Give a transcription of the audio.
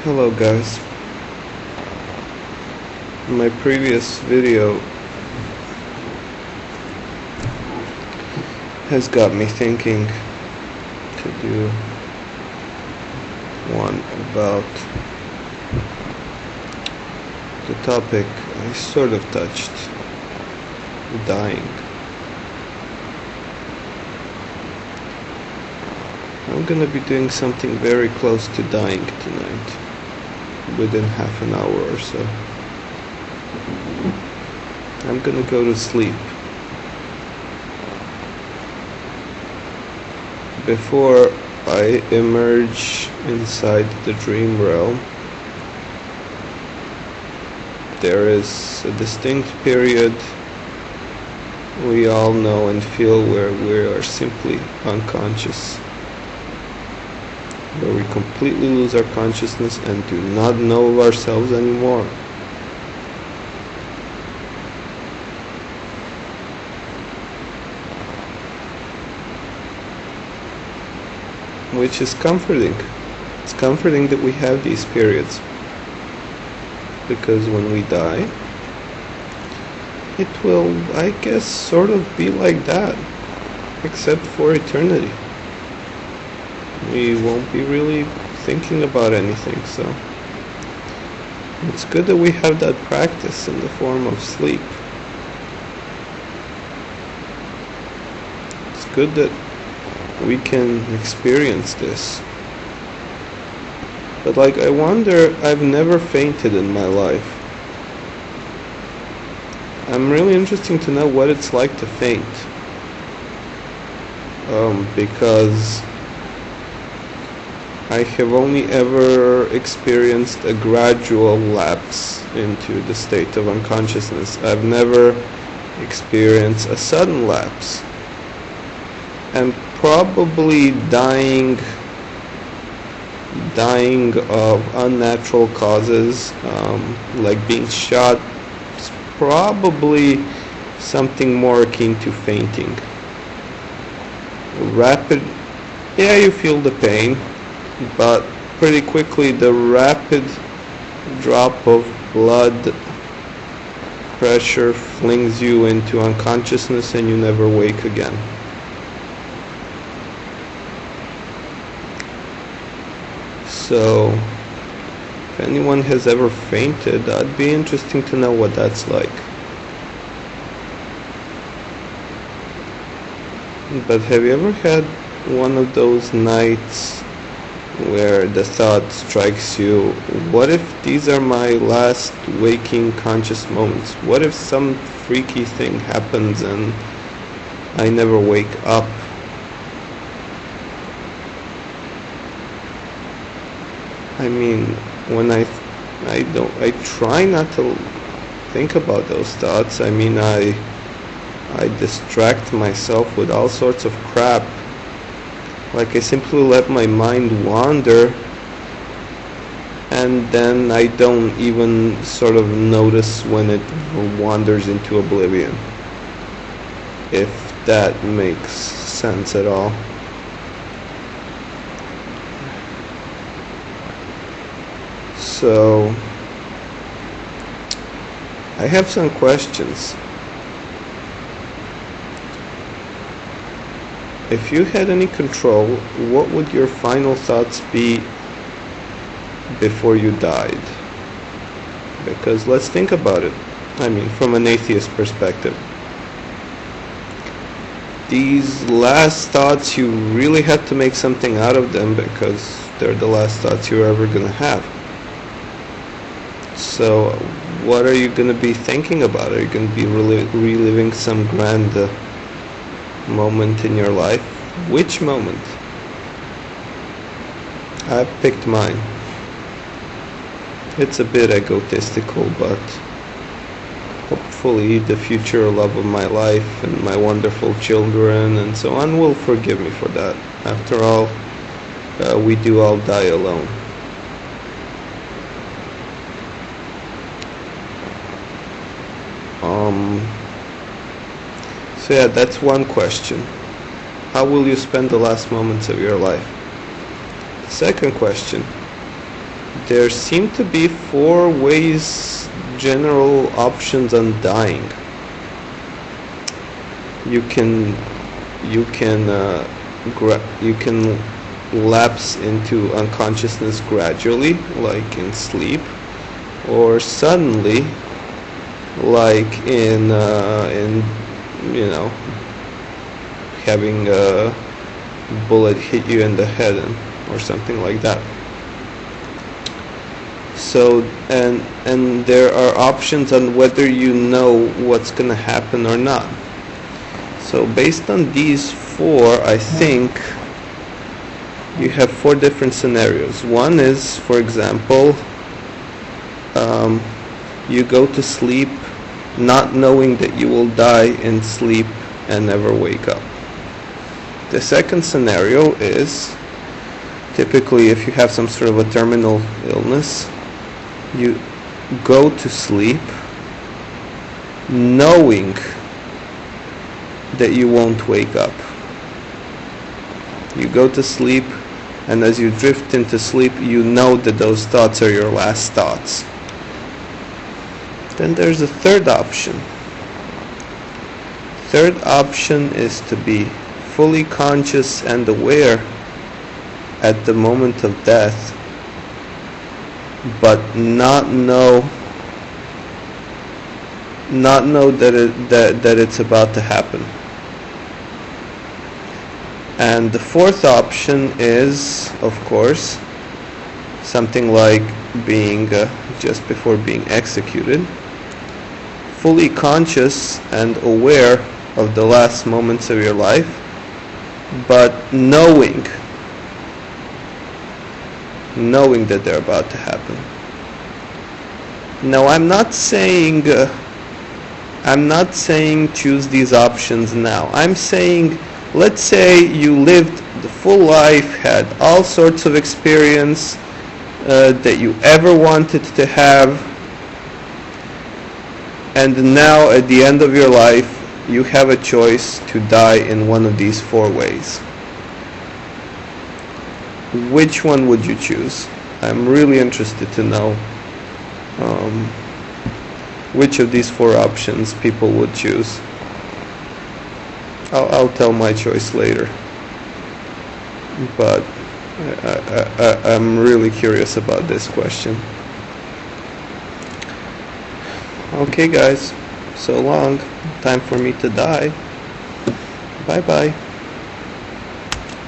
Hello guys. My previous video has got me thinking to do one about the topic I sort of touched, dying. I'm gonna be doing something very close to dying tonight, within half an hour or so. I'm gonna go to sleep. Before I emerge inside the dream realm, there is a distinct period we all know and feel where we are simply unconscious, where we completely lose our consciousness and do not know of ourselves anymore. Which is comforting. It's comforting that we have these periods, because when we die, it will, I guess, sort of be like that, except for eternity. We won't be really thinking about anything, so it's good that we have that practice in the form of sleep. It's good that we can experience this. But I wonder, I've never fainted in my life. I'm really interested to know what it's like to faint. Because I have only ever experienced a gradual lapse into the state of unconsciousness. I've never experienced a sudden lapse. And probably dying of unnatural causes, like being shot, is probably something more akin to fainting. Rapid, yeah, you feel the pain, but pretty quickly the rapid drop of blood pressure flings you into unconsciousness and you never wake again. So, if anyone has ever fainted, that'd be interesting to know what that's like. But have you ever had one of those nights where the thought strikes you, what if these are my last waking conscious moments? What if some freaky thing happens and I never wake up? I mean, when I try not to think about those thoughts. I mean, I distract myself with all sorts of crap. I simply let my mind wander, and then I don't even sort of notice when it wanders into oblivion, if that makes sense at all. So, I have some questions. If you had any control, what would your final thoughts be before you died? Because let's think about it. I mean, from an atheist perspective. These last thoughts, you really had to make something out of them because they're the last thoughts you're ever going to have. So, what are you going to be thinking about? Are you going to be reliving some grand moment in your life? Which moment? I picked mine. It's a bit egotistical, but hopefully the future love of my life and my wonderful children and so on will forgive me for that. After all, we do all die alone. So yeah, that's one question. How will you spend the last moments of your life? Second question, there seem to be 4 ways, general options on dying. You can lapse into unconsciousness gradually, like in sleep, or suddenly, like in having a bullet hit you in the head or something like that. So and there are options on whether you know what's going to happen or not. So based on these 4, I think you have 4 different scenarios. One is, for example, you go to sleep not knowing that you will die in sleep and never wake up. The second scenario is, typically if you have some sort of a terminal illness, you go to sleep knowing that you won't wake up. You go to sleep, and as you drift into sleep, you know that those thoughts are your last thoughts. Then there's a third option. Third option is to be fully conscious and aware at the moment of death, but not know that it's about to happen. And the fourth option is, of course, something like being just before being executed, fully conscious and aware of the last moments of your life, but knowing that they're about to happen. Now, I'm not saying choose these options now. I'm saying, let's say you lived the full life, had all sorts of experience that you ever wanted to have, and now at the end of your life you have a choice to die in one of these 4 ways. Which one would you choose? I'm really interested to know which of these 4 options people would choose. I'll tell my choice later, but I'm really curious about this question. Okay guys, so long. Time for me to die. Bye bye.